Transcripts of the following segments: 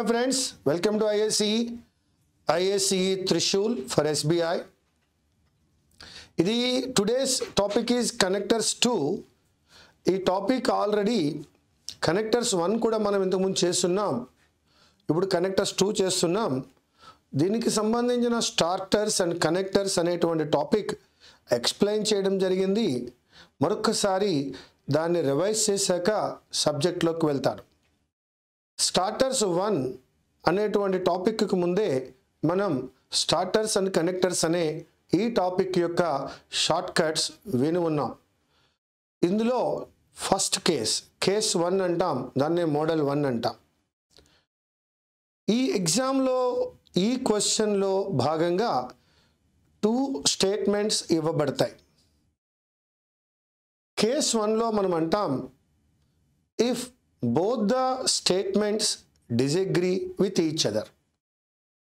my friends, welcome to ISCE Trishul for SBI. Today's topic is connectors 2. ఈ topic already connectors 1 కూడా మనం ఇంతకుముందు చేస్తున్నాం. ఇప్పుడు కనెక్టర్స్ 2 చేస్తున్నాం. దీనికి సంబంధించిన స్టార్టర్స్ అండ్ కనెక్టర్స్ అనేటువంటి టాపిక్ ఎక్స్ప్లెయిన్ చేయడం జరిగింది. మరొకసారి దాన్ని రివైజ్ చేశాక సబ్జెక్ట్లోకి వెళ్తారు. స్టార్టర్స్ 1 అనేటువంటి టాపిక్కి ముందే మనం స్టార్టర్స్ అండ్ కనెక్టర్స్ అనే ఈ టాపిక్ యొక్క షార్ట్ కట్స్ విని ఉన్నాం. ఇందులో ఫస్ట్ కేస్ 1 అంటాం, దాన్నే మోడల్ 1 అంటాం. ఈ ఎగ్జామ్లో ఈ క్వశ్చన్లో భాగంగా 2 స్టేట్మెంట్స్ ఇవ్వబడతాయి. కేస్ 1లో మనం అంటాం, if both the statements disagree with each other.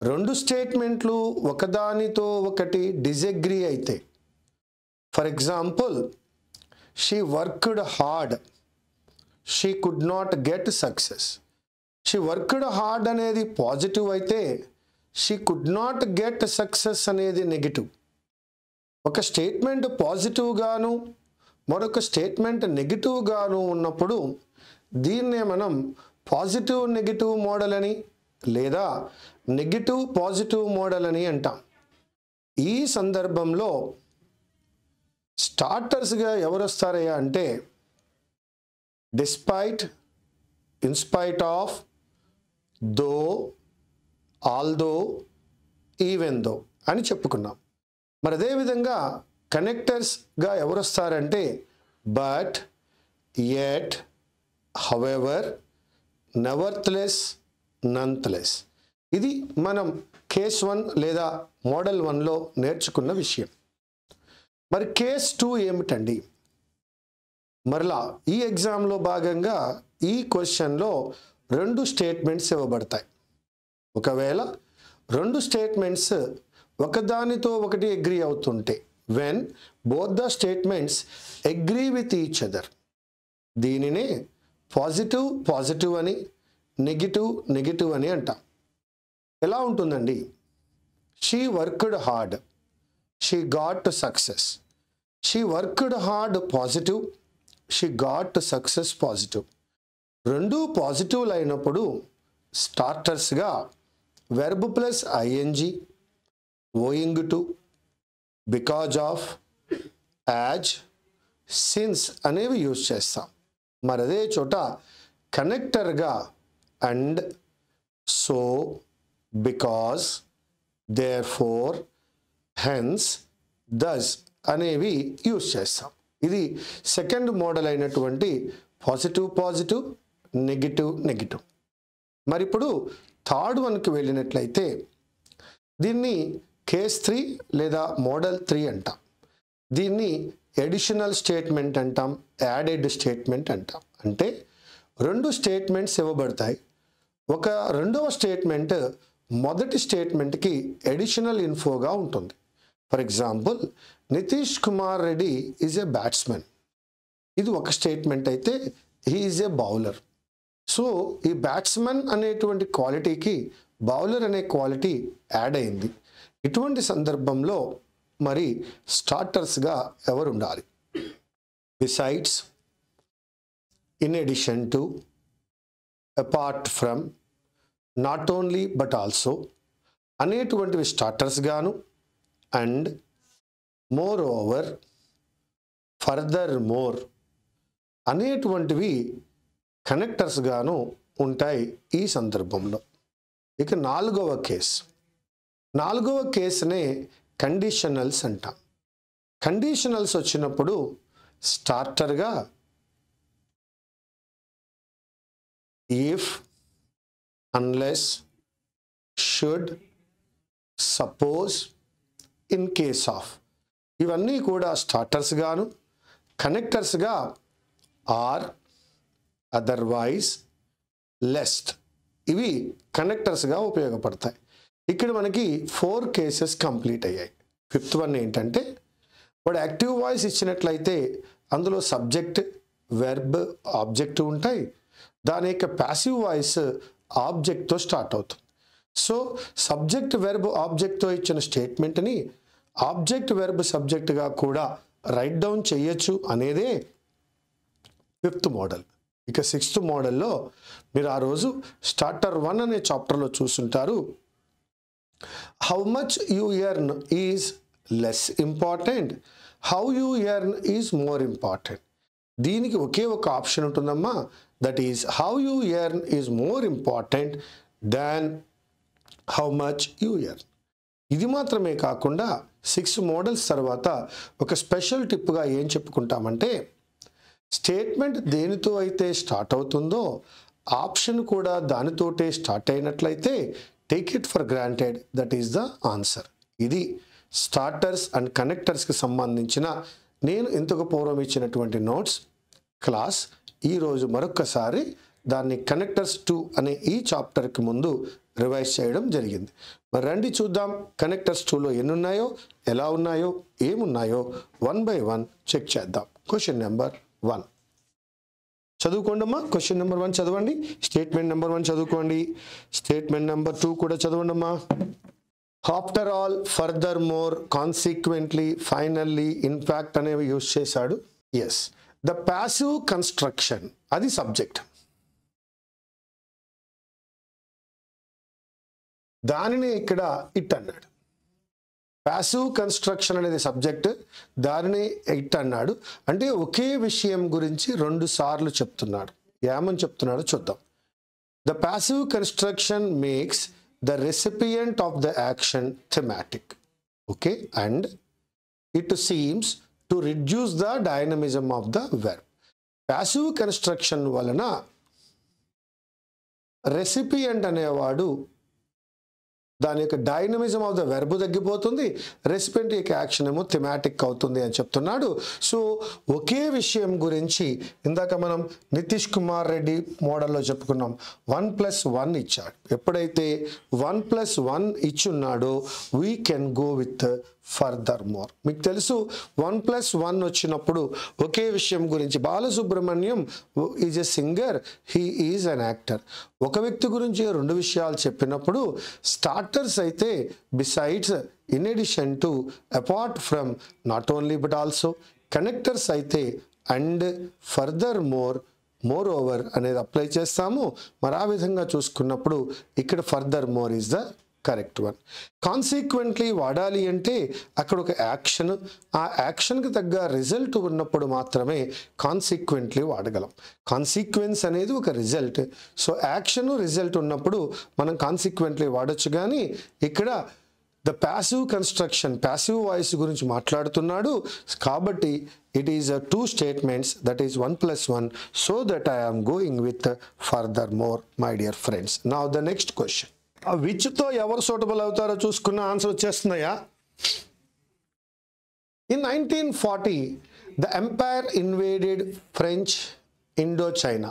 2 స్టేట్మెంట్లు ఒకదానితో ఒకటి డిజగ్రీ అయితే, for example she worked hard, she could not get success. she worked hard అనేది పాజిటివ్ అయితే she could not get success అనేది నెగిటివ్. ఒక స్టేట్మెంట్ పాజిటివ్ గాను మరొక స్టేట్మెంట్ నెగిటివ్ గాను ఉన్నప్పుడు దీన్నే మనం పాజిటివ్ నెగిటివ్ మోడల్ అని లేదా నెగిటివ్ పాజిటివ్ మోడల్ అని అంటాం. ఈ సందర్భంలో స్టార్టర్స్గా ఎవరు వస్తారయ్యా అంటే despite, in spite of, though, although, even though అని చెప్పుకున్నాం. మరి అదేవిధంగా కనెక్టర్స్గా ఎవరు వస్తారంటే but, yet, however, nevertheless, nonetheless. ఇది మనం కేస్ 1 లేదా మోడల్ 1లో నేర్చుకున్న విషయం. మరి కేస్ 2 ఏమిటండి? మరలా ఈ ఎగ్జామ్లో భాగంగా ఈ క్వశ్చన్లో 2 స్టేట్మెంట్స్ ఇవ్వబడతాయి. ఒకవేళ 2 స్టేట్మెంట్స్ ఒకదానితో ఒకటి అగ్రీ అవుతుంటే, when both the statements agree with each other, దీనినే పాజిటివ్ పాజిటివ్ అని, నెగిటివ్ నెగిటివ్ అని అంటాం. ఎలా ఉంటుందండి? She worked hard, she got success. She worked hard positive, she got success positive. 2 పాజిటివ్లు అయినప్పుడు స్టార్టర్స్గా verb plus ING, owing to, because of, as, since అనేవి యూజ్ చేస్తాం. మరి అదే చోట కనెక్టర్గా and, so, because, therefore, hence, thus అనేవి యూజ్ చేస్తాం. ఇది సెకండ్ మోడల్ అయినటువంటి పాజిటివ్ పాజిటివ్, నెగిటివ్ నెగిటివ్. మరి ఇప్పుడు థర్డ్ 1కి వెళ్ళినట్లయితే దీన్ని కేస్ 3 లేదా మోడల్ 3 అంటాం. దీన్ని ఎడిషనల్ స్టేట్మెంట్ అంటాం, యాడెడ్ స్టేట్మెంట్ అంటాం. అంటే 2 స్టేట్మెంట్స్ ఇవ్వబడతాయి. ఒక రెండవ స్టేట్మెంట్ మొదటి స్టేట్మెంట్కి ఎడిషనల్ ఇన్ఫోగా ఉంటుంది. For example, Nitish Kumar Reddy is a batsmen. ఇది ఒక స్టేట్మెంట్ అయితే he is a bowler. So ఈ బ్యాట్స్మెన్ అనేటువంటి క్వాలిటీకి బౌలర్ అనే క్వాలిటీ యాడ్ అయింది. ఇటువంటి సందర్భంలో మరి స్టార్టర్స్గా ఎవరు ఉండాలి? Besides, in addition to, apart from, not only but also అనేటువంటివి స్టార్టర్స్ గాను, and, more over, further more అనేటువంటివి కనెక్టర్స్ గాను ఉంటాయి ఈ సందర్భంలో. ఇక 4వ కేసునే కండిషనల్స్ అంటాం. కండిషనల్స్ వచ్చినప్పుడు స్టార్టర్గా if, unless, should, suppose, in case of ఇవన్నీ కూడా స్టార్టర్స్ గాను, కనెక్టర్స్గా ఆర్, అదర్వైజ్, లెస్ట్ ఇవి కనెక్టర్స్గా ఉపయోగపడతాయి. ఇక్కడ మనకి 4 కేసెస్ కంప్లీట్ అయ్యాయి. 5th 1 ఏంటంటే వాడు యాక్టివ్ వాయిస్ ఇచ్చినట్లయితే అందులో సబ్జెక్ట్, వెర్బ్, ఆబ్జెక్ట్ ఉంటాయి. దాని యొక్క ప్యాసివ్ వాయిస్ ఆబ్జెక్ట్తో స్టార్ట్ అవుతుంది. సో సబ్జెక్ట్ వెర్బ్ ఆబ్జెక్ట్తో ఇచ్చిన స్టేట్మెంట్ని ఆబ్జెక్ట్ వెర్బ్ సబ్జెక్ట్గా కూడా రైట్ డౌన్ చేయొచ్చు అనేదే 5th మోడల్. ఇక 6th మోడల్లో మీరు ఆ రోజు స్టార్టర్ 1 అనే చాప్టర్లో చూసుంటారు. How much you earn is less important, how you earn is more important. దీనికి ఒకే ఒక ఆప్షన్ ఉంటుందమ్మా, that is how you earn is more important than how much you earn. ఇది మాత్రమే కాకుండా 6 మోడల్స్ తర్వాత ఒక స్పెషల్ టిప్గా ఏం చెప్పుకుంటామంటే, స్టేట్మెంట్ దేనితో అయితే స్టార్ట్ అవుతుందో ఆప్షన్ కూడా దానితోటే స్టార్ట్ అయినట్లయితే take it for granted, that is the answer. ఇది స్టార్టర్స్ అండ్ కనెక్టర్స్కి సంబంధించిన నేను ఇంతకు పూర్వం ఇచ్చినటువంటి నోట్స్ క్లాస్. ఈరోజు మరొక్కసారి దాన్ని కనెక్టర్స్ 2 అనే ఈ చాప్టర్కి ముందు రివైజ్ చేయడం జరిగింది. మరి రండి చూద్దాం కనెక్టర్స్ 2లో ఎన్ని ఉన్నాయో, ఎలా ఉన్నాయో, ఏమున్నాయో 1 by 1 చెక్ చేద్దాం. క్వశ్చన్ నెంబర్ 1 చదువుకోండి అమ్మా. క్వశ్చన్ నెంబర్ 1 చదవండి. స్టేట్మెంట్ నెంబర్ 1 చదువుకోండి. స్టేట్మెంట్ నెంబర్ 2 కూడా చదవండి అమ్మా. After all, further more, consequently, finally, in fact అనేవి యూజ్ చేశాడు. ఎస్, ద ప్యాసివ్ కన్స్ట్రక్షన్ అది సబ్జెక్ట్, దానిని ఇక్కడ ఇట్ అన్నాడు. ప్యాసివ్ కన్స్ట్రక్షన్ అనేది సబ్జెక్ట్, దానిని ఇట్ అన్నాడు. అంటే ఒకే విషయం గురించి 2 సార్లు చెప్తున్నాడు. ఏమని చెప్తున్నాడో చూద్దాం. The passive construction makes the recipient of the action thematic, okay, and it seems to reduce the dynamism of the verb. Passive construction వలన రెసిపియంట్ అనేవాడు దాని యొక్క డైనమిజం ఆఫ్ ద వెర్బ్ తగ్గిపోతుంది, రెసిపెంట్ యొక్క యాక్షన్ ఏమో థెమాటిక్ అవుతుంది అని చెప్తున్నాడు. సో ఒకే విషయం గురించి ఇందాక మనం నితీష్ కుమార్ రెడ్డి మోడల్లో చెప్పుకున్నాం. 1+1 ఇచ్చాడు. ఎప్పుడైతే 1+1 ఇచ్చున్నాడో we can go with further more. మీకు తెలుసు 1+1 వచ్చినప్పుడు ఒకే విషయం గురించి, Balasubrahmanyam is a singer, he is an actor. ఒక వ్యక్తి గురించి 2 విషయాలు చెప్పినప్పుడు స్టార్టర్స్ అయితే besides, in addition to, apart from, not only but also, connectors అయితే and, furthermore, moreover అనేది అప్లై చేస్తాము. మరి ఆ విధంగా చూసుకున్నప్పుడు ఇక్కడ furthermore is the correct one. Consequently వాడాలి అంటే అక్కడ ఒక యాక్షన్, ఆ యాక్షన్కి తగ్గ రిజల్ట్ ఉన్నప్పుడు మాత్రమే కాన్సిక్వెంట్లీ వాడగలం. కాన్సిక్వెన్స్ అనేది ఒక రిజల్ట్. సో యాక్షన్ రిజల్ట్ ఉన్నప్పుడు మనం కాన్సిక్వెంట్లీ వాడచ్చు. కానీ ఇక్కడ the passive construction, passive voice గురించి మాట్లాడుతున్నాడు కాబట్టి it is 2 statements, that is 1+1, so that I am going with further more my dear friends. Now the next question. విచ్తో ఎవరు సూటబుల్ అవుతారో చూసుకున్న ఆన్సర్ వచ్చేస్తున్నాయా? In 1940 the empire invaded French Indochina.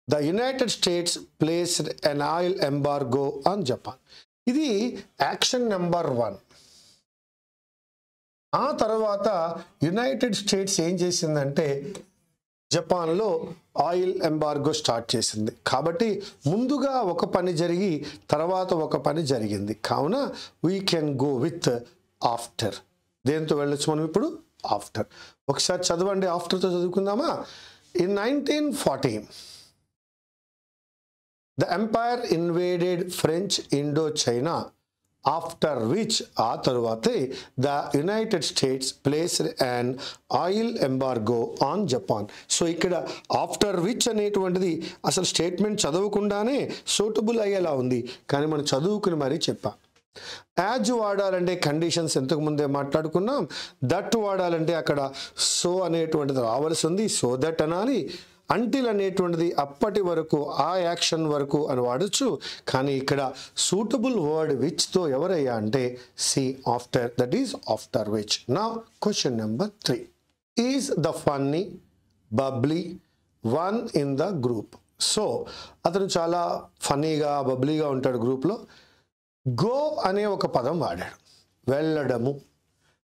The United States placed an oil embargo on Japan. ఇది action number 1. ఆ తర్వాత United states ఏం చేసిందంటే జపాన్లో ఆయిల్ ఎంబార్గో స్టార్ట్ చేసింది. కాబట్టి ముందుగా ఒక పని జరిగి తర్వాత ఒక పని జరిగింది. కావున we can go with after. దేంతో వెళ్ళొచ్చు మనం ఇప్పుడు? ఆఫ్టర్. ఒకసారి చదవండి, ఆఫ్టర్తో చదువుకుందామా? In 1940 the empire invaded French Indochina, after which ఆ తరువాతే the United States placed and oil embargo on Japan. So ఇక్కడ ఆఫ్టర్ విచ్ అనేటువంటిది అసలు స్టేట్మెంట్ చదవకుండానే సూటబుల్ అయ్యేలా ఉంది, కానీ మనం చదువుకుని మరీ చెప్పాం. యాజ్ వాడాలంటే కండిషన్స్ ఇంతకుముందే మాట్లాడుకున్నాం. దట్ వాడాలంటే అక్కడ సో అనేటువంటిది రావాల్సి ఉంది, సో దట్ అనాలి. అంటిల్ అనేటువంటిది అప్పటి వరకు, ఆ యాక్షన్ వరకు అని వాడచ్చు. కానీ ఇక్కడ సూటబుల్ వర్డ్ విచ్తో ఎవరయ్యా అంటే see after, that is after which. నా question number 3. Is the funny bubbly one in the group. So అతను చాలా ఫన్నీగా బబ్లీగా ఉంటాడు గ్రూప్లో. గో అనే ఒక పదం వాడాడు. వెళ్ళడము,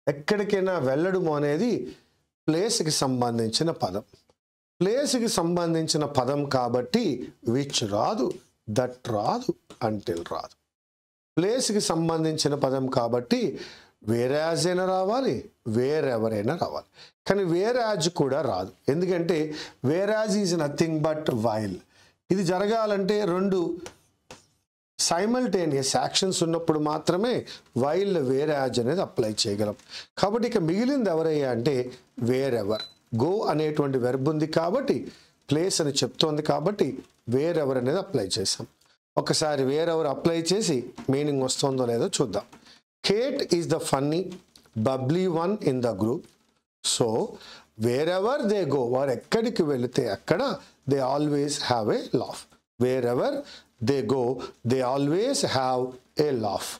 ఎక్కడికైనా వెళ్ళడము అనేది ప్లేస్కి సంబంధించిన పదం. ప్లేస్కి సంబంధించిన పదం కాబట్టి విచ్ రాదు, దట్ రాదు, అంటిల్ రాదు. ప్లేస్కి సంబంధించిన పదం కాబట్టి వేరాజ్ అయినా రావాలి, వేరెవరైనా రావాలి. కానీ వేరాజ్ కూడా రాదు. ఎందుకంటే వేరాజ్ ఈజ్ నథింగ్ బట్ వైల్. ఇది జరగాలంటే రెండు సైమల్టేనియస్ యాక్షన్స్ ఉన్నప్పుడు మాత్రమే వైల్ వేరాజ్ అనేది అప్లై చేయగలం. కాబట్టి ఇక మిగిలింది ఎవరయ్యా అంటే వేరెవర్. గో అనేటువంటి వెర్బ్ ఉంది కాబట్టి ప్లేస్ అని చెప్తోంది కాబట్టి వేరెవర్ అనేది అప్లై చేసాం. ఒకసారి వేరెవర్ అప్లై చేసి మీనింగ్ వస్తుందో లేదో చూద్దాం. Kate is the funny bubbly one in the group. So wherever they go, వారు ఎక్కడికి వెళితే అక్కడ they always have a laugh. Wherever they go they always have a laugh.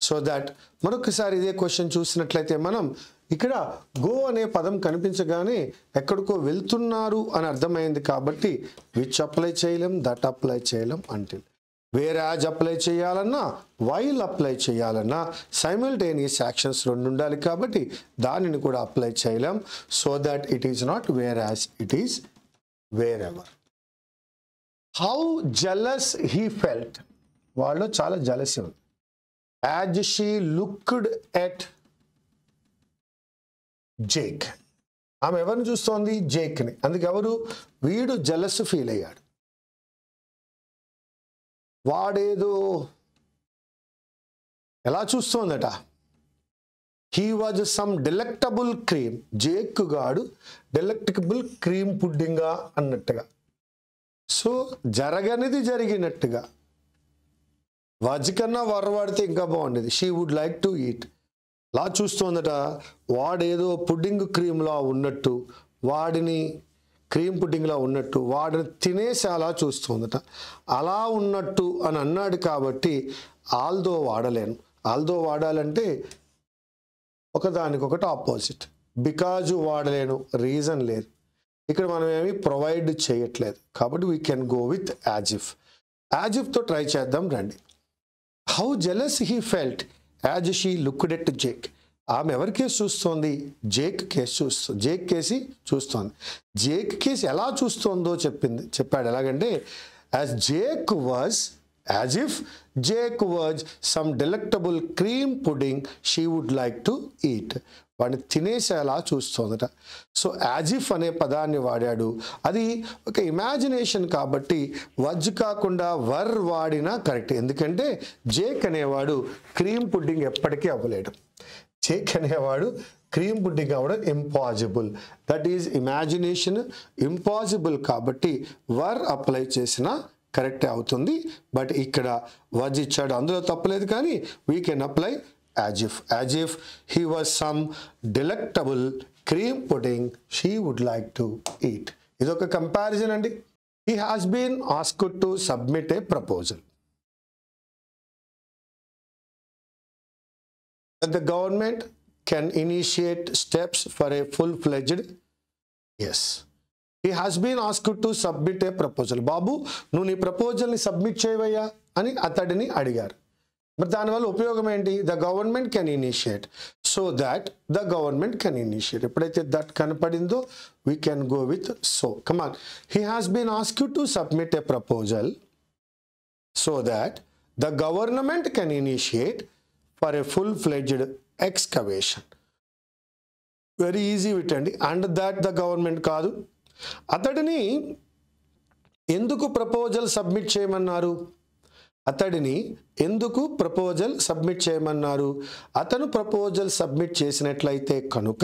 So that మరొకసారి ఇదే క్వశ్చన్ చూసినట్లయితే మనం ఇక్కడ గో అనే పదం కనిపించగానే ఎక్కడికో వెళ్తున్నారు అని అర్థమైంది కాబట్టి విచ్ అప్లై చేయలేం, దట్ అప్లై చేయలేం, అంటిల్. వేరాజ్ అప్లై చేయాలన్నా వైల్ అప్లై చేయాలన్నా సైమల్టేనియస్ యాక్షన్స్ రెండు ఉండాలి కాబట్టి దానిని కూడా అప్లై చేయలేం. So that it is not whereas, it is wherever. How jealous he felt, వాళ్ళు చాలా జెలసీ ఉంది. As she looked at Jake, ఆమె ఎవరిని చూస్తోంది? జేక్ని. అందుకే ఎవరు? వీడు జెలస్ ఫీల్ అయ్యాడు. వాడేదో ఎలా చూస్తోందట? He was some delectable cream. Jake గాడు డెలెక్టబుల్ క్రీమ్ పుడ్డింగా అన్నట్టుగా. సో జరగనిది జరిగినట్టుగా. వజ్ కన్నా వరవాడితే ఇంకా బాగుండేది. She would like to eat. లా చూస్తోందట. వాడేదో పుడ్డింగ్ క్రీమ్లా ఉన్నట్టు, వాడిని క్రీమ్ పుడ్డింగ్లా ఉన్నట్టు వాడిని తినేసి అలా చూస్తుందట. అలా ఉన్నట్టు అని అన్నాడు కాబట్టి ఆల్దో వాడలేను. ఆల్దో వాడాలంటే ఒకదానికొకటి ఆపోజిట్. బికాజు వాడలేను, రీజన్ లేదు. ఇక్కడ మనం ఏమి ప్రొవైడ్ చేయట్లేదు కాబట్టి we can go with as if. As ఇఫ్తో ట్రై చేద్దాం రండి. How jealous he felt as she looked at Jake. ఆమె ఎవరి కేసు చూస్తోంది? జేక్ కేసు చూస్తుంది. జేక్ కేసి చూస్తోంది. జేక్ కేసు ఎలా చూస్తోందో చెప్పాడు. ఎలాగంటే as Jake was, as if Jake was some delectable cream pudding she would like to eat. వాడిని తినేసేలా చూస్తోందట. సో యాజ్ ఇఫ్ అనే పదాన్ని వాడాడు. అది ఒక ఇమాజినేషన్ కాబట్టి వజ్ కాకుండా వర్ వాడినా కరెక్ట్. ఎందుకంటే జేక్ అనేవాడు క్రీమ్ పుడ్డింగ్ ఎప్పటికీ అవ్వలేడు. జేక్ అనేవాడు క్రీమ్ పుడ్డింగ్ అవ్వడం impossible. That is imagination, impossible కాబట్టి వర్ అప్లై చేసినా కరెక్టే అవుతుంది. బట్ ఇక్కడ వజ్ ఇచ్చాడు, అందులో తప్పలేదు. కానీ we can apply as if. As if he was some delectable cream pudding she would like to eat. ఇదొక కంపారిజన్ అండి. He has been asked to submit a proposal. The government can initiate steps for a full-fledged. Yes, he has been asked to submit a proposal. బాబు నువ్వు నీ ప్రపోజల్ని submit చేయవయ్యా అని అతడిని అడిగారు. మరి దానివల్ల ఉపయోగం ఏంటి? The government can initiate. So that the government can initiate. ఎప్పుడైతే దట్ కనపడిందో we can go with so. Come on, he has been asked to submit a proposal so that the government can initiate for a full-fledged excavation. Very easy విటండి. And that the government కాదు. అతడిని ఎందుకు proposal submit చేయమన్నారు? అతడిని ఎందుకు proposal submit చేయమన్నారు? అతను proposal submit చేసినట్లయితే కనుక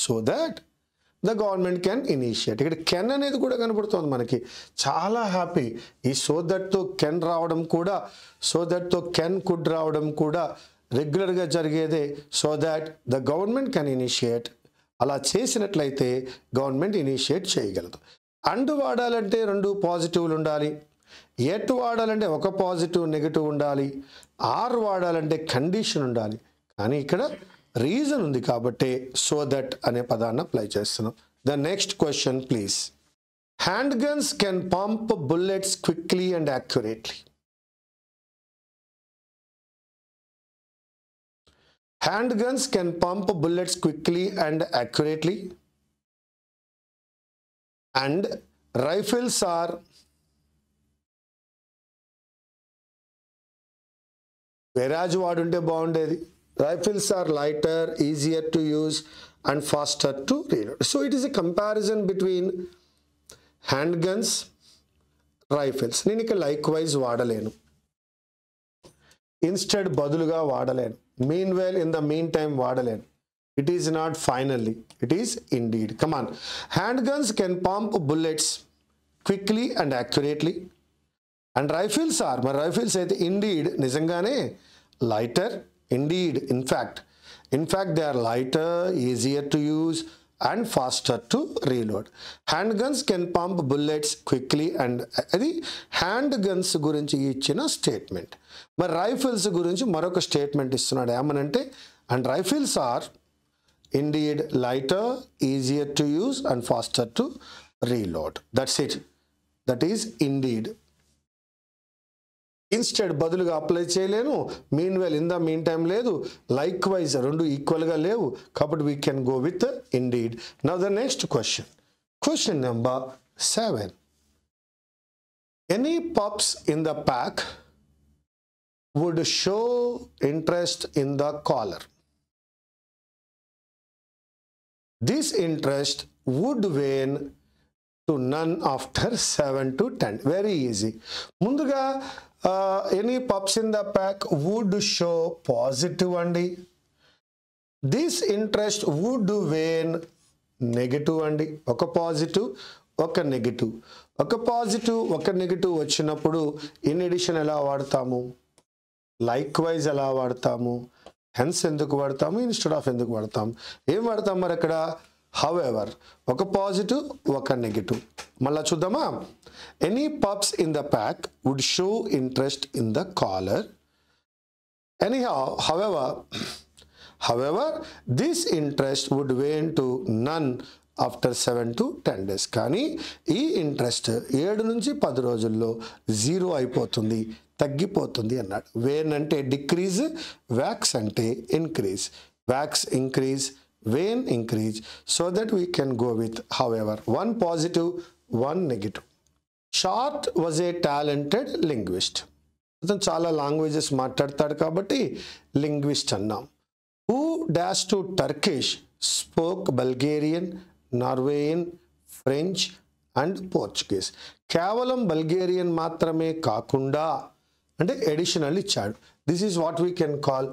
so that the government can initiate. ఇక్కడ కెన్ అనేది కూడా కనబడుతుంది మనకి. చాలా హ్యాపీ. ఈ సో దట్తో కెన్ రావడం కూడా, సో దట్తో కెన్ కుడ్ రావడం కూడా రెగ్యులర్గా జరిగేదే. So that the government can initiate. అలా చేసినట్లయితే గవర్నమెంట్ ఇనిషియేట్ చేయగలదు. అండ్ వాడాలంటే రెండు పాజిటివ్లు ఉండాలి. ఎట్ వాడాలంటే ఒక పాజిటివ్ నెగిటివ్ ఉండాలి. ఆర్ వాడాలంటే కండిషన్ ఉండాలి. కానీ ఇక్కడ రీజన్ ఉంది కాబట్టి సో దట్ అనే పదాన్ని అప్లై చేస్తున్నాం. The next question please. Hand guns can pump bullets quickly and accurately. Handguns can pump bullets quickly and accurately. And rifles are whereas వాడుంటే బాగుండేది. Rifles are lighter, easier to use and faster to reload. So it is a comparison between handguns, rifles. నేను ఇక్కడ likewise వాడలేను, instead బదులుగా వాడలేను, meanwhile in the meantime వాడలేను. It is not finally, it is indeed. Come on. Handguns can pump bullets quickly and accurately. And rifles are, మరి rifles అయితే indeed నిజంగానే lighter, indeed, in fact they are lighter, easier to use and faster to reload. Handguns can pump bullets quickly and అది handguns గురించి ఇచ్చిన statement. మరి rifles గురించి మరొక statement ఇస్తున్నాడు. ఏమనంటే and rifles are indeed lighter, easier to use and faster to reload. That's it. That is indeed. Instead బదులుగా apply చేయలేను, meanwhile in the meantime లేదు, లైక్ వైజ్ రెండు ఈక్వల్గా లేవు, కాబట్టి we can go with indeed. Now the next question number 7. Any pups in the pack would show interest in the caller. This interest would wane to none after 7 to 10. Very easy. ముందుగా any pups in the pack would show positive అండి. This interest would wane negative అండి. ఒక positive ఒక negative, ఒక positive ఒక negative వచ్చినప్పుడు in addition ఎలా వాడతాము, లైక్ వైజ్ ఎలా వాడతాము, హెన్స్ ఎందుకు వాడతాము, ఇన్స్టెడ్ ఆఫ్ ఎందుకు వాడతాము, ఏం వాడతాం మరి అక్కడ. However, ఒక పాజిటివ్ ఒక నెగిటివ్. మళ్ళా చూద్దామా. Any pups in the pack would show interest in the caller. Anyhow however this interest would wane to none after 7 to 10 days. కానీ ఈ ఇంట్రెస్ట్ 7 నుంచి 10 రోజుల్లో 0 అయిపోతుంది, తగ్గిపోతుంది అన్నాడు. వేన్ అంటే డిక్రీజ్, వ్యాక్స్ అంటే increase. Wax increase, wane increase, so that we can go with however, one positive one negative. Short was a talented linguist. అతను చాలా లాంగ్వేజెస్ మాట్లాడతాడు కాబట్టి లింగ్విస్ట్ అన్నాం. Who dash to Turkish, spoke Bulgarian, Norwegian, French and Portuguese. కేవలం Bulgarian మాత్రమే కాకుండా అంటే additional ఇచ్చాడు. This is what we can call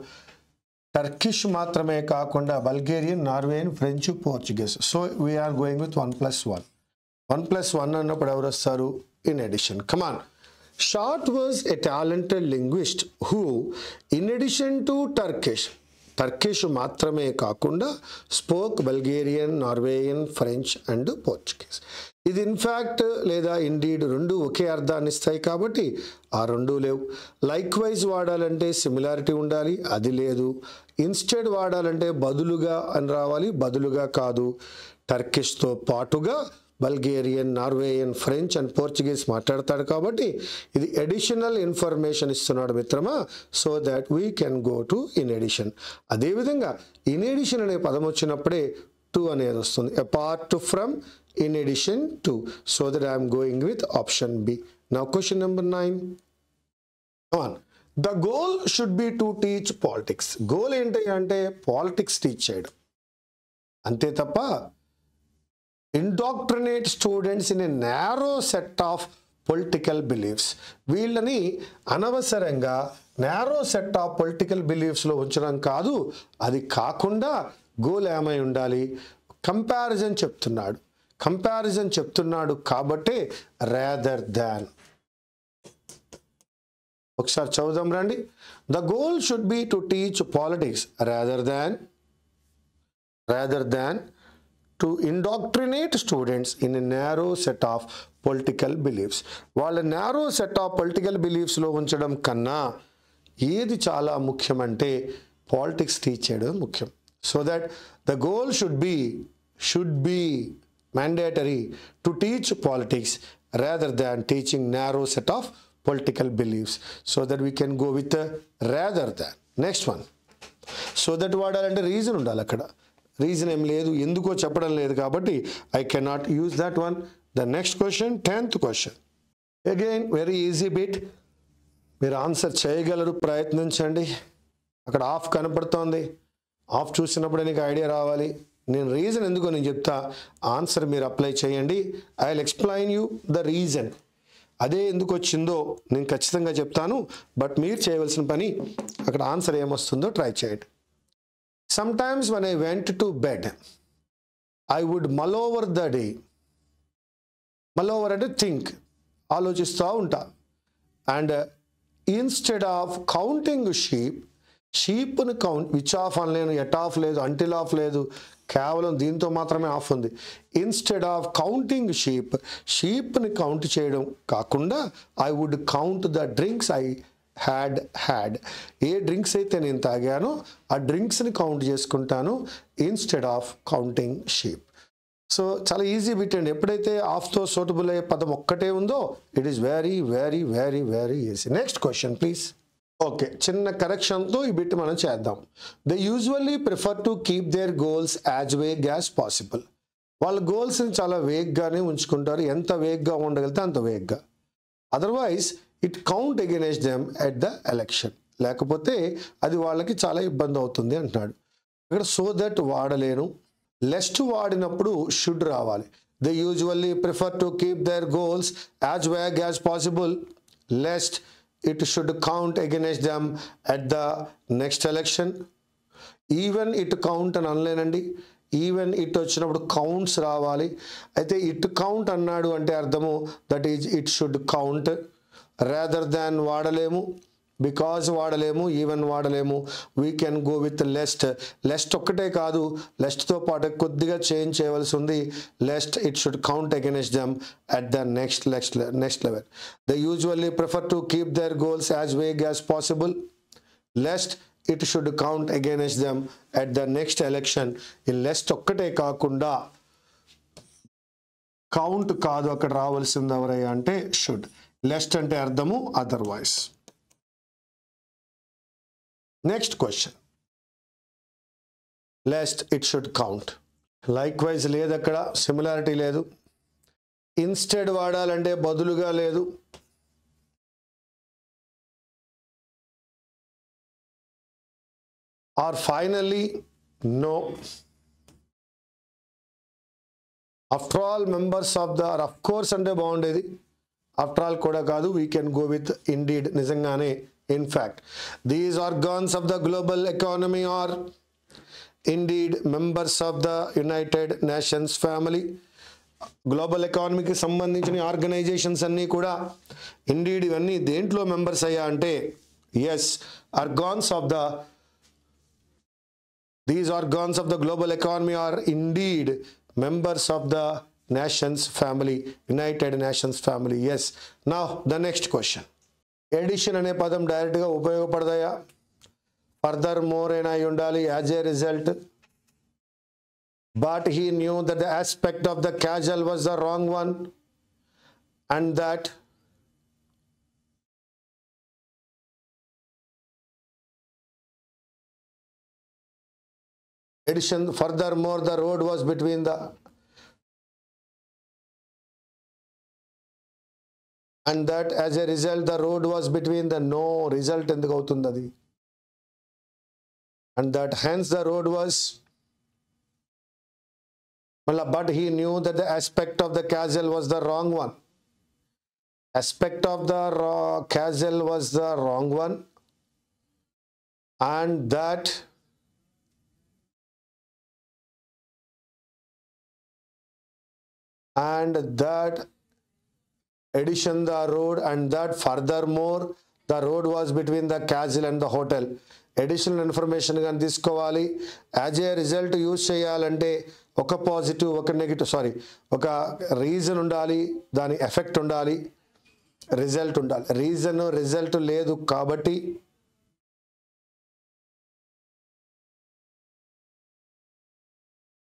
Turkish మాత్రమే కాకుండా Bulgarian, Norwegian, French, Portuguese. So we're going with 1+1. 1+1 అన్నప్పుడు ఎవరు వస్తారు, in addition. Come on. Short was a talented linguist who in addition to Turkish మాత్రమే కాకుండా spoke Bulgarian, Norwegian, French and Portuguese. ఇది in fact లేదా indeed రెండు ఒకే అర్థాన్ని ఇస్తాయి కాబట్టి ఆ రెండు లేవు. లైక్ వైజ్ వాడాలంటే సిమిలారిటీ ఉండాలి, అది లేదు. ఇన్స్టెడ్ వాడాలంటే బదులుగా అని రావాలి, బదులుగా కాదు. టర్కిష్తో పాటుగా Bulgarian, Norwegian, French and Portuguese మాట్లాడతాడు కాబట్టి ఇది ఎడిషనల్ ఇన్ఫర్మేషన్ ఇస్తున్నాడు మిత్రమా. So that we can go to in addition. అదేవిధంగా ఇన్ ఎడిషన్ అనే పదం వచ్చినప్పుడే టు అనేది వస్తుంది. Apart from, in addition to, so that I am going with option B. Now question number 9. Come on. The goal should be to teach politics. Goal ఏంటి అంటే politics teach చేయడం అంతే తప్ప indoctrinate students in a narrow set of political beliefs. వీళ్ళని అనవసరంగా narrow set of political beliefs లో ఉంచడం కాదు. అది కాకుండా గోల్ ఏమై ఉండాలి, కంపారిజన్ చెప్తున్నాడు కాబట్టి rather than. ఒకసారి చదువుదాం రండి. The goal should be to teach politics rather than to indoctrinate students in a narrow set of political beliefs. వాళ్ళ narrow set of political beliefs లో ఉంచడం కన్నా ఏది చాలా ముఖ్యమంటే పాలిటిక్స్ టీచ్ చేయడం ముఖ్యం. So that the goal should be mandatory to teach politics rather than teaching narrow set of political beliefs. So that we can go with the rather than. Next one. So that వాడాలంటే reason ఉండాలి. అక్కడ reason ఏం లేదు, ఎందుకో చెప్పడం లేదు కాబట్టి I cannot use that one. The next question 10th question. Again very easy bit. మీరు ఆన్సర్ చేయగలరు, ప్రయత్నించండి. అక్కడ ఆఫ్ కనపడుతోంది. ఆఫ్ చూసినప్పుడే నీకు ఐడియా రావాలి. నేను రీజన్ ఎందుకో నేను చెప్తా, ఆన్సర్ మీరు అప్లై చేయండి. I will explain you the reason. అదే ఎందుకు వచ్చిందో నేను ఖచ్చితంగా చెప్తాను. బట్ మీరు చేయవలసిన పని అక్కడ ఆన్సర్ ఏమొస్తుందో ట్రై చేయండి. Sometimes when I went to bed I would mull over the day. Mull over అంటే థింక్, ఆలోచిస్తూ ఉంటా. అండ్ ఇన్స్టెడ్ ఆఫ్ కౌంటింగ్ షీప్ని కౌంట్, విచ్ ఆఫ్ అనలేను, ఎట్ ఆఫ్ లేదు, అంటిల్ ఆఫ్ లేదు, కేవలం దీంతో మాత్రమే ఆఫ్ ఉంది. ఇన్స్టెడ్ ఆఫ్ కౌంటింగ్ షీప్ని కౌంట్ చేయడం కాకుండా I would count the drinks I had. ఏ డ్రింక్స్ అయితే నేను తాగానో ఆ డ్రింక్స్ని కౌంట్ చేసుకుంటాను instead of counting sheep. So చాలా ఈజీ బిట్ అండి. ఎప్పుడైతే ఆఫ్తో సూటబుల్ అయ్యే పదం ఒక్కటే ఉందో it is very very very very easy. Next question please. Okay, చిన్న కరెక్షన్తో ఈ బిట్ మనం చేద్దాం. They usually prefer to keep their goals as vague as possible. వాళ్ళ గోల్స్ని చాలా వేగ్గానే ఉంచుకుంటారు, ఎంత వేగ్గా ఉండగలిగితే అంత వేగ్గా. Otherwise it count against them at the election. లేకపోతే అది వాళ్ళకి చాలా ఇబ్బంది అవుతుంది అంటున్నాడు. ఇక్కడ సో దట్ వాడలేను. లెస్ట్ వాడినప్పుడు షుడ్ రావాలి. They usually prefer to keep their goals as vague as possible. Lest it should count against them at the next election. Even it count అని అనలేనండి. ఈవెన్ ఇట్ వచ్చినప్పుడు కౌంట్స్ రావాలి. అయితే ఇట్ కౌంట్ అన్నాడు అంటే అర్థము that is it should count. Rather than వాడలేము, because వాడలేము, ఈవెన్ వాడలేము. We can go with lest. Lest ఒక్కటే కాదు, లెస్ట్తో పాటు కొద్దిగా చేంజ్ చేయవలసి ఉంది. Lest it should count against them at the next level. They usually prefer to keep their goals as vague as possible. Lest it should count against them at the next election. ఈ లెస్ట్ ఒక్కటే కాకుండా count కాదు అక్కడ రావాల్సింది ఎవరయ్యా అంటే should. Lest అంటే అర్థము otherwise. Next question. Lest it should count. Likewise లేదు, అక్కడ సిమిలారిటీ లేదు. ఇన్స్టెడ్ వాడాలంటే బదులుగా లేదు. Or finally no. After all members of the, or of course అంటే బాగుండేది. ఆఫ్టర్ ఆల్ కూడా కాదు. We can go with indeed, నిజంగానే. In fact, these organs of the global economy are indeed members of the United Nations family. Global ఎకానమీకి సంబంధించిన organisations అన్నీ కూడా indeed ఇవన్నీ దేంట్లో మెంబర్స్ అయ్యా అంటే yes, organs of the, these organs of the global economy are indeed members of the nations family, united nations family. Yes. Now the next question. Addition అనే పదం డైరెక్ట్గా ఉపయోగపడతాయా? ఫర్దర్ మోర్ అయినా అయి ఉండాలి. As a result. But he knew that the aspect of the casual was the wrong one and that addition. Furthermore the road was between the, and that as a result the road was between the, no result ఎందుకు అవుతుంది అది, and that hence the road was, but he knew that the aspect of the castle was the wrong one. Aspect of the castle was the wrong one, and that addition the road, and that furthermore the road was between the castle and the hotel. Additional information కానీ తీసుకోవాలి. As a result use చేయాలంటే ఒక positive ఒక negative, ఒక reason ఉండాలి, దాని effect ఉండాలి, result ఉండాలి. రీజన్ రిజల్ట్ లేదు కాబట్టి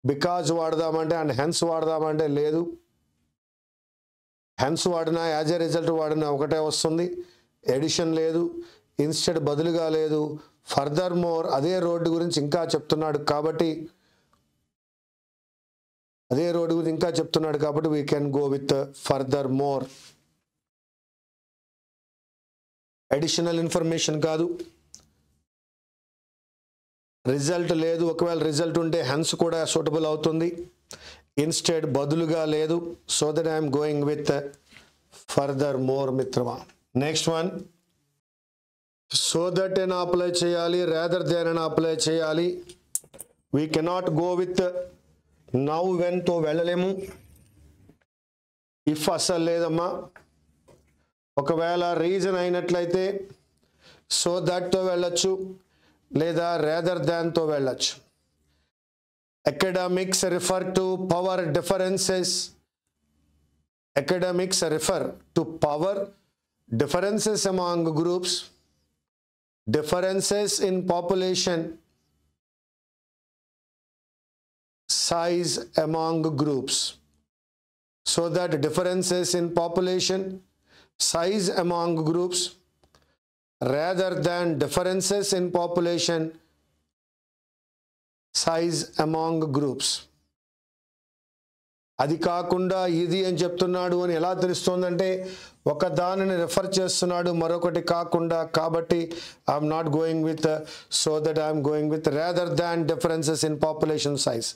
బికాజ్ వాడదామంటే అండ్ హెన్స్ వాడదామంటే లేదు. హెన్స్ వాడినా యాజ్ ఏ రిజల్ట్ వాడినా ఒకటే వస్తుంది. ఎడిషన్ లేదు, ఇన్స్టెడ్ బదులుగా లేదు, ఫర్దర్ మోర్ అదే రోడ్డు గురించి ఇంకా చెప్తున్నాడు కాబట్టి అదే రోడ్డు గురించి ఇంకా చెప్తున్నాడు కాబట్టి we can go with further more. Additional information కాదు, రిజల్ట్ లేదు. ఒకవేళ రిజల్ట్ ఉంటే హెన్స్ కూడా సూటబుల్ అవుతుంది. ఇన్స్టెడ్ బదులుగా లేదు. So that I'm going with further more మిత్రమా. నెక్స్ట్ వన్, సో దట్ అయినా అప్లై చేయాలి, రాదర్ దాన్ అయినా అప్లై చేయాలి. We cannot go with now వెన్తో వెళ్ళలేము. ఇఫ్ అస్సలు లేదమ్మా. ఒకవేళ రీజన్ అయినట్లయితే సో దట్తో వెళ్ళొచ్చు, లేదా రాదర్ దాన్తో వెళ్ళొచ్చు. Academics refer to power differences. Academics refer to power differences among groups, differences in population, size among groups. So that differences in population, size among groups, rather than differences in population, size among groups. అది కాకుండా ఇది అని చెప్తున్నాడు అని ఎలా తెలుస్తుందంటే ఒక దానిని refer చేస్తున్నాడు మరొకటి కాకుండా. కాబట్టి I'm not going with so that I'm going with rather than differences in population size.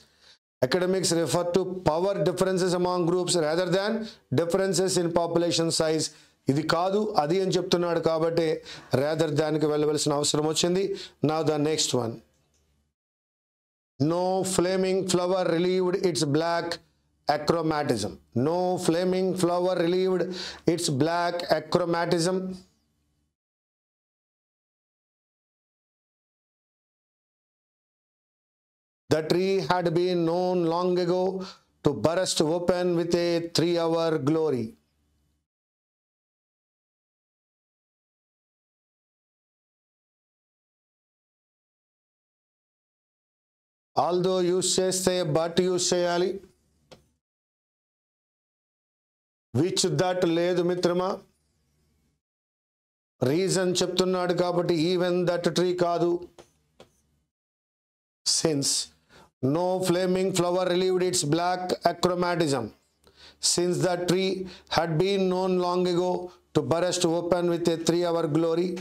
Academics refer to power differences among groups rather than differences in population size. ఇది కాదు అది అని చెప్తున్నాడు కాబట్టి రాదర్ దాన్కి వెళ్ళవలసిన అవసరం వచ్చింది. Now the next one, no flaming flower relieved its black achromatism. No flaming flower relieved its black achromatism. The tree had been known long ago to burst open with a 3-hour glory. Although use చేస్తే but use చేయాలి. Which that లేదు మిత్రమా. Reason చెప్తున్నాడు కాబట్టి even that tree కాదు. Since no flaming flower relieved its black achromatism. Since the tree had been known long ago to burst open with a 3-hour glory.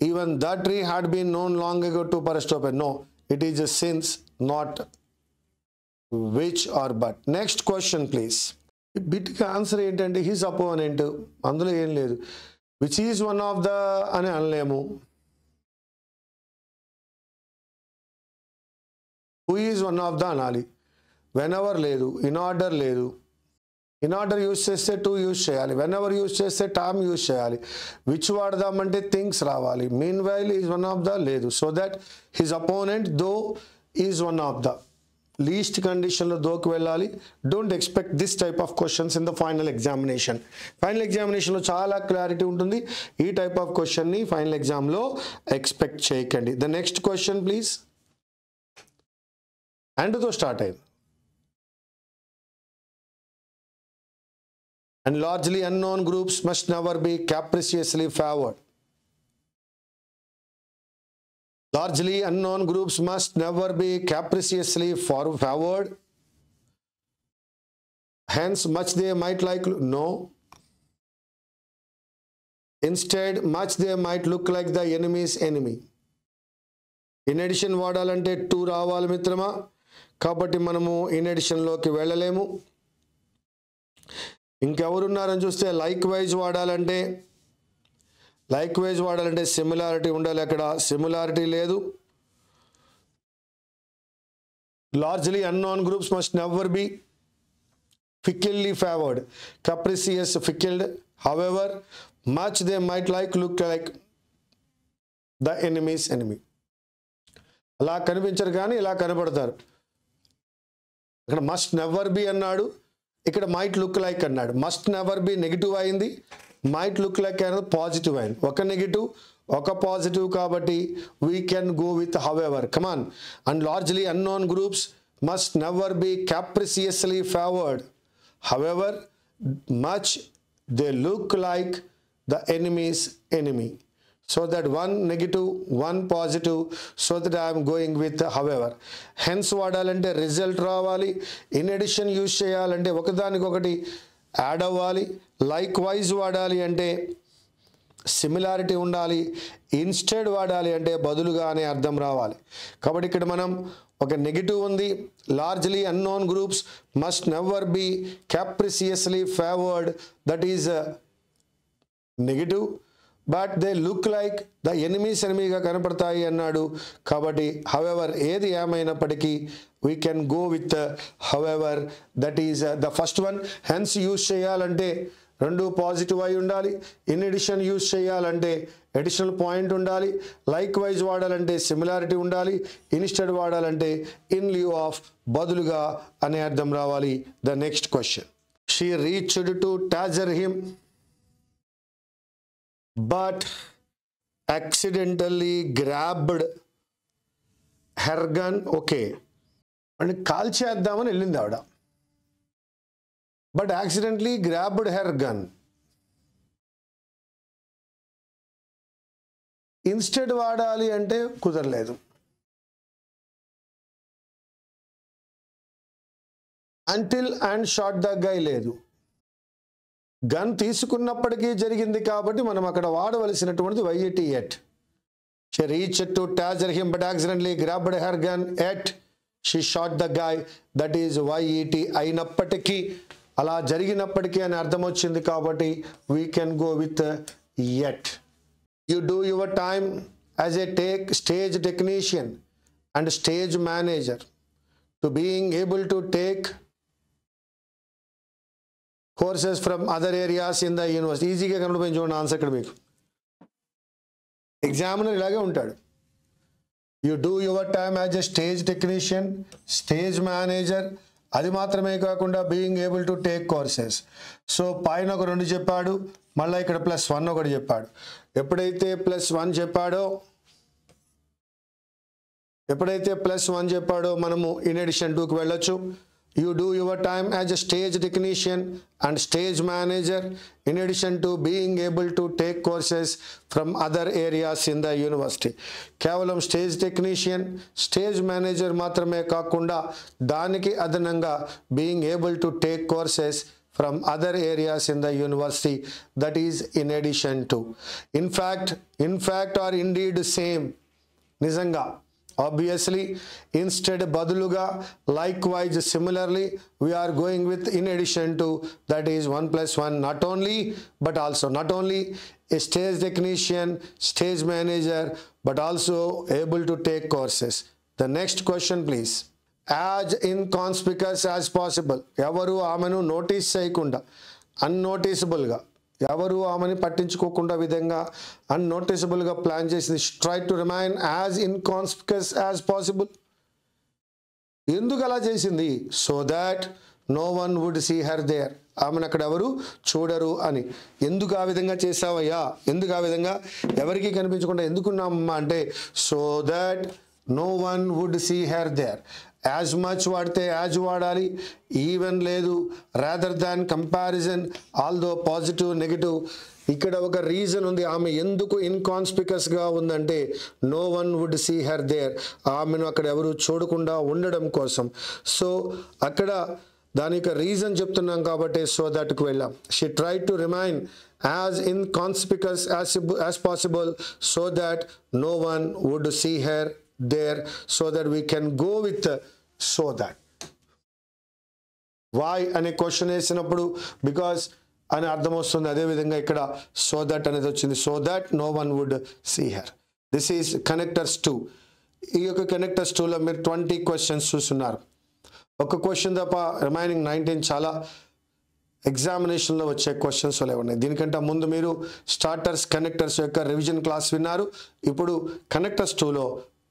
Even that tree had been known long ago to burst open. No, it is a since, not which or but. Next question please. బిట్కి answer ఏంటంటే his opponent, అందులో ఏం లేదు. Which is one of the అని అనలేము. Who is one of the అనాలి. Whenever లేదు, in order లేదు. ఇన్ ఆర్డర్ యూజ్ చేస్తే టు యూజ్ చేయాలి, వెన్ ఎవర్ యూజ్ చేస్తే టామ్ యూజ్ చేయాలి. విచ్ వాడదామంటే థింగ్స్ రావాలి. Meanwhile is one of the లేదు. So that his opponent though is one of the. Least కండిషన్లో దోకి వెళ్ళాలి. Don't expect this type of questions in the final examination. Final ఎగ్జామినేషన్లో చాలా క్లారిటీ ఉంటుంది. ఈ టైప్ ఆఫ్ క్వశ్చన్ని ఫైనల్ ఎగ్జామ్లో ఎక్స్పెక్ట్ చేయకండి. The next question please. అండ్తో స్టార్ట్ అయింది. And largely unknown groups must never be capriciously favored. Largely unknown groups must never be capriciously favored. Hence, much they might like, no. Instead, much they might look like the enemy's enemy. In addition, వాడాలంటే to రావాలి మిత్రమా. కాబట్టి మనము in ఎడిషన్లోకి వెళ్ళలేము. ఇంకెవరున్నారని చూస్తే like wise వాడాలంటే similarity ఉండాలి. అక్కడ సిమిలారిటీ లేదు. Largely unknown groups must never be fickly favored, capricious, fickle. However, much they might look like the enemy's enemy. అలా కనిపించరు కానీ ఇలా కనబడతారు. ఇక్కడ మస్ట్ నెవర్ బి అన్నాడు, ఇక్కడ మైట్ లుక్ లైక్ అన్నాడు. మస్ట్ నెవర్ బి నెగిటివ్ అయింది, మైట్ లుక్ లైక్ అనేది పాజిటివ్ అయింది. ఒక నెగిటివ్ ఒక పాజిటివ్ కాబట్టి we can go with however. Come on. And largely unknown groups must never be capriciously favored. However, much they look like the enemy's enemy. So that one negative, one positive, so that I am going with however. Hence వాడాలంటే result రావాలి. In addition use చేయాలంటే ఒకదానికొకటి add అవ్వాలి. Like wise వాడాలి అంటే similarity ఉండాలి. Instead వాడాలి అంటే బదులుగా అనే అర్థం రావాలి. కాబట్టి ఇక్కడ మనం ఒక నెగిటివ్ ఉంది. Largely unknown groups must never be capriciously favored, that is negative. But they look like the ఎనిమీగా కనపడతాయి అన్నాడు. కాబట్టి హవెవర్ ఏది ఏమైనప్పటికీ we can go with however, that is the first one. Hence use చేయాలంటే రెండు పాజిటివ్ అయి ఉండాలి. ఇన్ ఎడిషన్ యూజ్ చేయాలంటే అడిషనల్ పాయింట్ ఉండాలి. లైక్ వైజ్ వాడాలంటే సిమిలారిటీ ఉండాలి. ఇన్స్టెడ్ వాడాలంటే ఇన్ లియూ ఆఫ్ బదులుగా అనే అర్థం రావాలి. The next question, she reached to taser him but accidentally grabbed her gun. Okay, అంటే కాల్ చేద్దామని వెళ్ళింది ఆవిడ, but accidentally grabbed her gun. Instead వాడాలి అంటే కుదరలేదు. Until and shot the guy లేదు. గన్ తీసుకున్నప్పటికీ జరిగింది కాబట్టి మనం అక్కడ వాడవలసినటువంటిది Y E T yet. She reached to taser him but accidentally grabbed her gun yet she shot the guy, that is Y E T. అయినప్పటికీ, అలా జరిగినప్పటికీ అని అర్థం వచ్చింది కాబట్టి we can go with yet. You do your time as a stage technician and stage manager to being able to take courses from other areas in the university. ఈజీగా కనబడిపోయింది చూడండి answer ఇక్కడ మీకు. ఎగ్జామినర్ ఇలాగే ఉంటాడు. You do your time as a stage technician, stage manager, అది మాత్రమే కాకుండా being able to take courses. So పైన ఒక 2 చెప్పాడు, మళ్ళీ ఇక్కడ +1 ఒకటి చెప్పాడు. ఎప్పుడైతే +1 చెప్పాడో మనము ఇన్ ఎడిషన్ 2కి వెళ్ళొచ్చు. You do your time as a stage technician and stage manager in addition to being able to take courses from other areas in the university. కేవలం స్టేజ్ టెక్నీషియన్, స్టేజ్ మేనేజర్ మాత్రమే కాకుండా దానికి అదనంగా being able to take courses from other areas in the university, that is in addition to. In fact or indeed same, నిజంగా, obviously, instead బదులుగా, likewise similarly, we are going with in addition to, that is 1 + 1, not only but also, not only a stage technician, stage manager, but also able to take courses. The next question please. As inconspicuous as possible, ఎవరు ఆమెను notice చేయకుండా, అన్నోటీసబుల్గా, ఎవరు ఆమెని పట్టించుకోకుండా విధంగా అన్నోటిసబుల్గా plan చేసింది. Try to remain as inconspicuous as possible. ఎందుకు అలా చేసింది? So that no one would see her there, ఆమెను అక్కడ ఎవరు చూడరు అని. ఎందుకు ఆ విధంగా చేసావయ్యా, ఎందుకు ఆ విధంగా ఎవరికి కనిపించకుండా ఎందుకున్నామమ్మా అంటే, so that no one would see her there. As much వాడితే యాజ్ వాడాలి, ఈవెన్ లేదు, rather than, comparison, although positive negative. ఇక్కడ ఒక రీజన్ ఉంది, ఆమె ఎందుకు ఇన్కాన్స్పికస్గా ఉందంటే no one would see her there, ఆమెను అక్కడ ఎవరు చూడకుండా ఉండడం కోసం. సో అక్కడ దాని యొక్క రీజన్ చెప్తున్నాం కాబట్టి సో దట్కు వెళ్ళాం. She try to remain as inconspicuous as possible so that no one would see her there, so that we can go with so that. Why అనే క్వశ్చన్ వేసినప్పుడు బికాస్ అని అర్థం వస్తుంది. అదేవిధంగా ఇక్కడ సో దట్ అనేది వచ్చింది, so that no one would see her. This is connectors 2. ఈ యొక్క కనెక్టర్స్ 2లో మీరు 20 క్వశ్చన్స్ చూస్తున్నారు. ఒక క్వశ్చన్ తప్ప రిమైనింగ్ 19 చాలా ఎగ్జామినేషన్లో వచ్చే క్వశ్చన్స్ ఉన్నాయి. దీనికంటే ముందు మీరు స్టార్టర్స్ కనెక్టర్స్ యొక్క రివిజన్ క్లాస్ విన్నారు. ఇప్పుడు కనెక్టర్స్ 2లో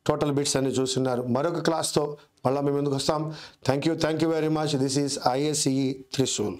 టోటల్ బిట్స్ అన్ని చూస్తున్నారు. మరొక క్లాస్తో మళ్ళీ మేము ముందుకు వస్తాం. Thank you very much. This is ISCE Trishul.